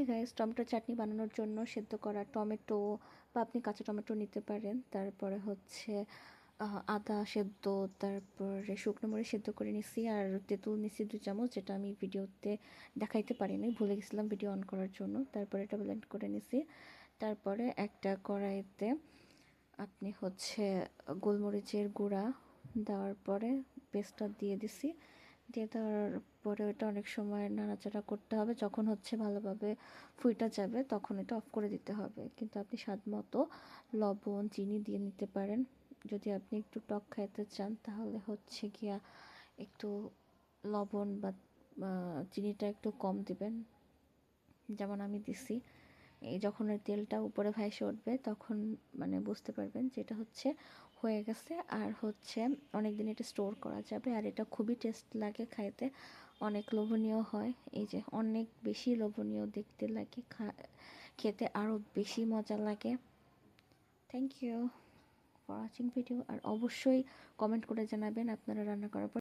Guys, tomato চাটনি বানানোর জন্য সেদ্ধ করা টমেটো বা আপনি কাঁচা টমেটো নিতে পারেন। তারপরে হচ্ছে আদা সেদ্ধ, তারপরে শুকনো মরিচ সেদ্ধ করে নিছি, আর তেঁতুল নিছি 2 চামচ, যেটা আমি ভিডিওতে দেখাইতে পারিনি, ভুলে গেছিলাম ভিডিও অন করার জন্য। তারপরে এটা ব্লেন্ড করে নিছি। তারপরে একটা কড়াইতে আপনি হচ্ছে গোলমরিচের গুঁড়া দেওয়ার পরে পেস্টটা দিয়ে দিছি। দিয়ে দেওয়ার পরে ওটা অনেক সময় নাড়াচাড়া করতে হবে। যখন হচ্ছে ভালোভাবে ফুইটা যাবে তখন এটা অফ করে দিতে হবে। কিন্তু আপনি স্বাদ মতো লবণ চিনি দিয়ে নিতে পারেন। যদি আপনি একটু টক খাইতে চান তাহলে হচ্ছে গিয়া একটু লবণ বা চিনিটা একটু কম দিবেন, যেমন আমি দিছি। এই যখন ওই তেলটা উপরে ভাইসে উঠবে তখন মানে বুঝতে পারবেন যে এটা হচ্ছে হয়ে গেছে। আর হচ্ছে অনেক দিন এটা স্টোর করা যাবে, আর এটা খুবই টেস্ট লাগে খাইতে, অনেক লোভনীয় হয়। এই যে অনেক বেশি লোভনীয় দেখতে লাগে, খেতে আরও বেশি মজা লাগে। Thank you for watching video. আর অবশ্যই কমেন্ট করে জানাবেন আপনারা রান্না করার পর